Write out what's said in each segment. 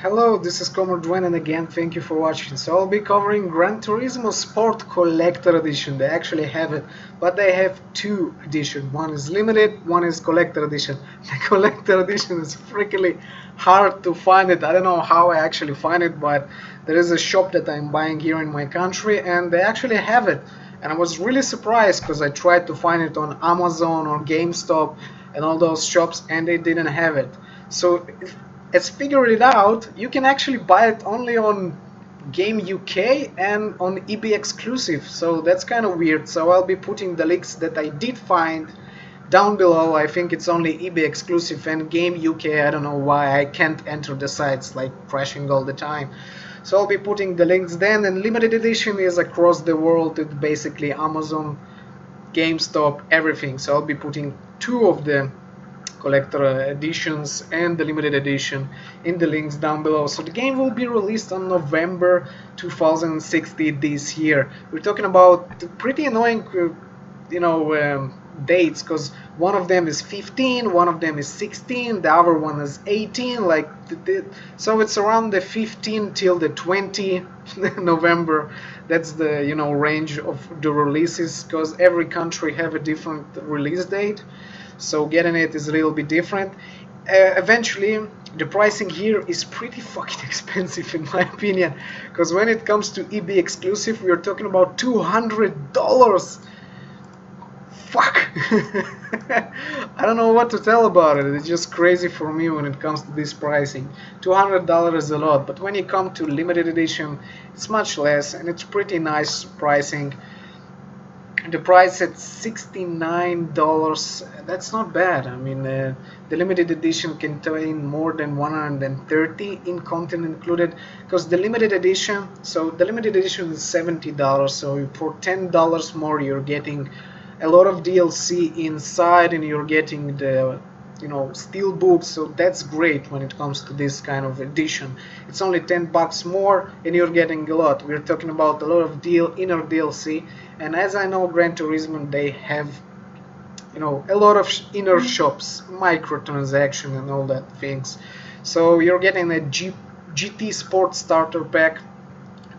Hello, this is Comrade Dwayne, and again, thank you for watching. So I'll be covering Gran Turismo Sport Collector Edition. They actually have it, but they have two editions. One is limited, one is Collector Edition. The Collector Edition is freakily hard to find it. I don't know how I actually find it, but there is a shop that I'm buying here in my country, and they actually have it. And I was really surprised because I tried to find it on Amazon or GameStop and all those shops, and they didn't have it. So let's figure it out. You can actually buy it only on Game UK and on EBexclusive, so that's kind of weird. So I'll be putting the links that I did find down below. I think it's only EBexclusive and Game UK. I don't know why I can't enter the sites, like crashing all the time. So I'll be putting the links then, and limited edition is across the world. It's basically Amazon, GameStop, everything. So I'll be putting two of the collector editions and the limited edition in the links down below. So the game will be released on November 2016 this year. We're talking about pretty annoying dates, because one of them is 15, one of them is 16, the other one is 18, like so it's around the 15 till the 20 November. That's the range of the releases, because every country have a different release date, so getting it is a little bit different. Eventually the pricing here is pretty fucking expensive in my opinion, because when it comes to EBexclusive we are talking about $200. Fuck. I don't know what to tell about it. It's just crazy for me when it comes to this pricing. $200 is a lot, but when you come to limited edition it's much less, and it's pretty nice pricing. The price at $69, that's not bad. I mean, the limited edition contain more than 130 in content included, because the limited edition, so the limited edition is $70, so for $10 more you're getting a lot of DLC inside, and you're getting the steelbook, so that's great when it comes to this kind of edition. It's only $10 more and you're getting a lot. We're talking about a lot of inner DLC, and as I know, Gran Turismo, they have a lot of inner shops, microtransaction and all that things. So you're getting a GT Sport starter pack,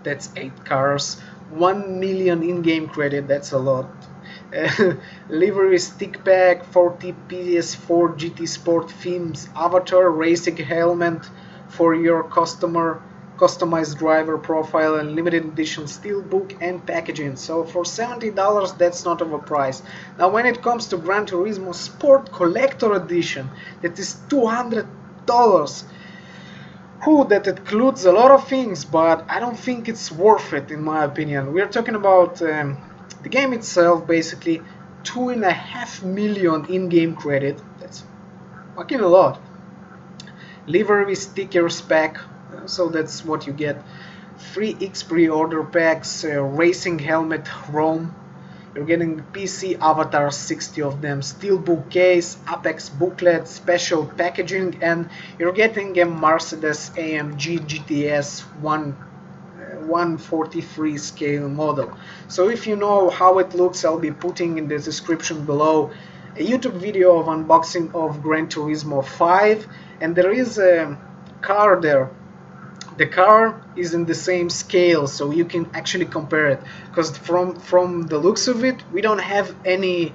that's 8 cars, 1 million in-game credit, that's a lot. Livery stick pack, 40 PS4 GT Sport themes, avatar, racing helmet for your customized driver profile, and limited edition steelbook and packaging. So for $70, that's not overpriced. Now when it comes to Gran Turismo Sport Collector Edition, that is $200. That includes a lot of things, but I don't think it's worth it in my opinion. We're talking about the game itself, basically 2.5 million in-game credit. That's fucking a lot. Livery stickers pack, so that's what you get. 3x pre-order packs, racing helmet Rome. You're getting PC avatars, 60 of them, steelbook case, Apex booklet, special packaging, and you're getting a Mercedes AMG GTS 143 scale model. So if you know how it looks, I'll be putting in the description below a YouTube video of unboxing of Gran Turismo 5, and there is a car there. The car is in the same scale, so you can actually compare it, because from the looks of it we don't have any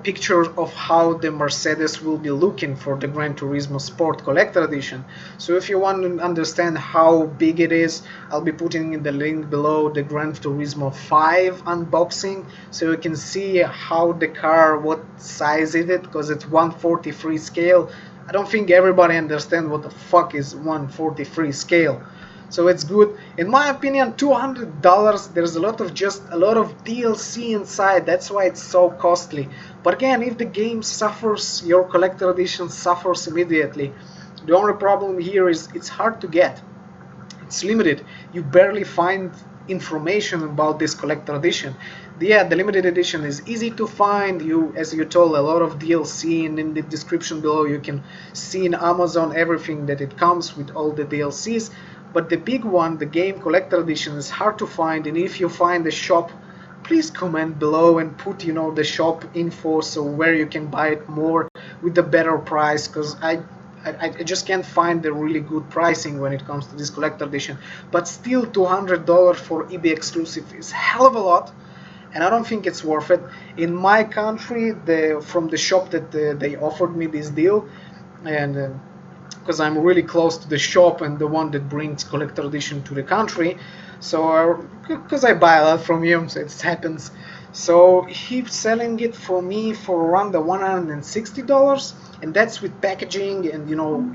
picture of how the Mercedes will be looking for the Gran Turismo Sport Collector Edition. So if you want to understand how big it is, I'll be putting in the link below the Gran Turismo 5 unboxing, so you can see how the car, what size is it, because it's 143 scale. I don't think everybody understands what the fuck is 143 scale. So it's good. In my opinion, $200, there's a lot of DLC inside. That's why it's so costly. But again, if the game suffers, your collector edition suffers immediately. The only problem here is it's hard to get. It's limited. You barely find information about this collector edition. The limited edition is easy to find. As you told, a lot of DLC, and in the description below you can see in Amazon everything that it comes with, all the DLCs. But the big one, the game collector edition, is hard to find, and if you find the shop, please comment below and put the shop info, so where you can buy it more with the better price, because I just can't find the really good pricing when it comes to this collector edition. But still, $200 for EBexclusive is hell of a lot, and I don't think it's worth it. In my country, from the shop that they offered me this deal, and because I'm really close to the shop and the one that brings collector edition to the country, so because I buy a lot from him, so it happens. So he's selling it for me for around the $160, and that's with packaging, and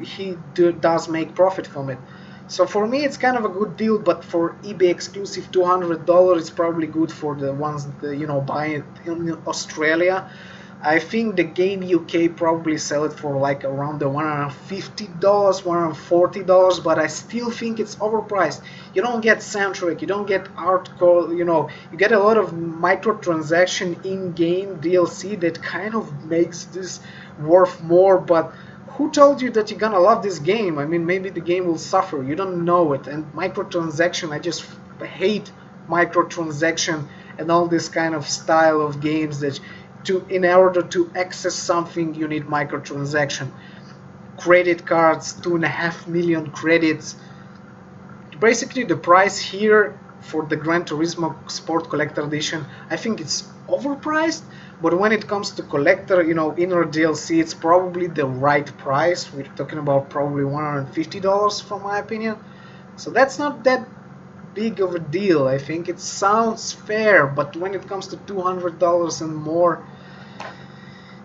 he does make profit from it. So for me it's kind of a good deal, but for EBexclusive $200, it's probably good for the ones that buy it in Australia. I think the game UK probably sell it for like around the $150, $140, but I still think it's overpriced. You don't get soundtrack, you don't get hardcore, you get a lot of microtransaction in-game DLC that kind of makes this worth more, but who told you that you're gonna love this game? I mean, maybe the game will suffer, you don't know it. And microtransaction, I just hate microtransaction and all this kind of style of games that in order to access something you need microtransaction. Credit cards, 2.5 million credits. Basically the price here for the Gran Turismo Sport Collector Edition, I think it's overpriced, but when it comes to collector, inner DLC, it's probably the right price. We're talking about probably $150 from my opinion. So that's not that big of a deal. I think it sounds fair, but when it comes to $200 and more,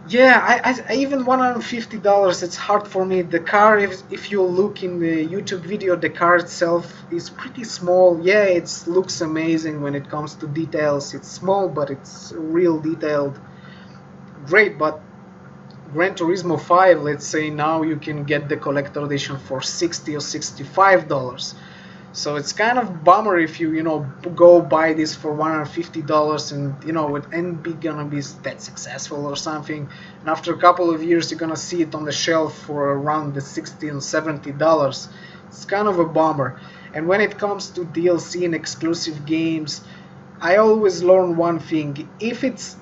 yeah, I even $150, it's hard for me. The car, if you look in the YouTube video, the car itself is pretty small. Yeah, it looks amazing when it comes to details. It's small, but it's real detailed. Great, but Gran Turismo 5, let's say now you can get the collector edition for $60 or $65. So it's kind of bummer if you go buy this for $150 and it ain't be gonna be that successful or something, and after a couple of years you're gonna see it on the shelf for around the $60 and $70. It's kind of a bummer. And when it comes to DLC and exclusive games, I always learn one thing: if it's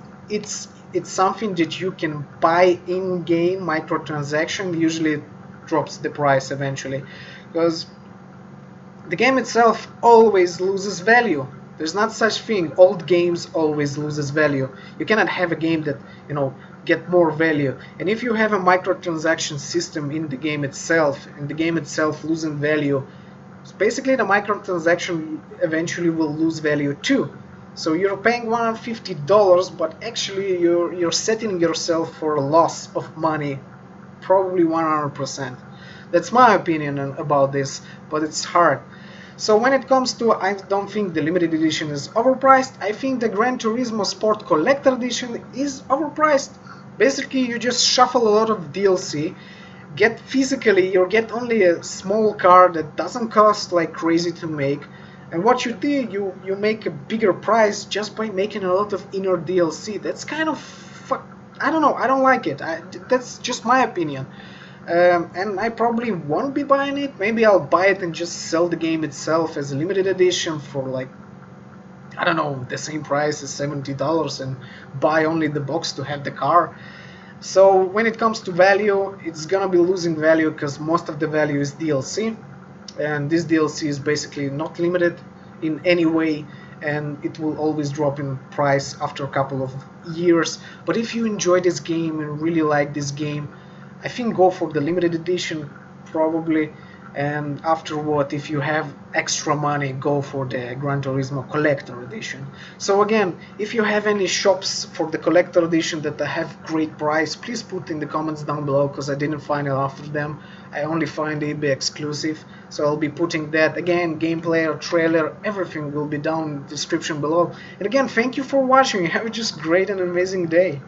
something that you can buy in-game microtransaction, usually it drops the price eventually, because the game itself always loses value. There's not such thing. Old games always loses value. You cannot have a game that get more value. And if you have a microtransaction system in the game itself, and the game itself losing value, basically the microtransaction eventually will lose value too. So you're paying $150, but actually you're setting yourself for a loss of money, probably 100%. That's my opinion about this, but it's hard. So when it comes to, I don't think the limited edition is overpriced. I think the Gran Turismo Sport Collector Edition is overpriced. Basically, you just shuffle a lot of DLC, you get only a small car that doesn't cost like crazy to make, and what you do, you make a bigger price just by making a lot of inner DLC. That's kind of, I don't know, I don't like it. That's just my opinion. And I probably won't be buying it. Maybe I'll buy it and just sell the game itself as a limited edition for like, I don't know, the same price as $70 and buy only the box to have the car. So when it comes to value, it's gonna be losing value because most of the value is DLC, and this DLC is basically not limited in any way, and it will always drop in price after a couple of years. But if you enjoy this game and really like this game, I think go for the limited edition probably, and afterward, if you have extra money, go for the Gran Turismo Collector Edition. So again, if you have any shops for the Collector Edition that have great price, please put in the comments down below, because I didn't find a lot of them. I only find EBexclusive, so I'll be putting that. Again, gameplay or trailer, everything will be down in the description below. And again, thank you for watching. Have a just great and amazing day.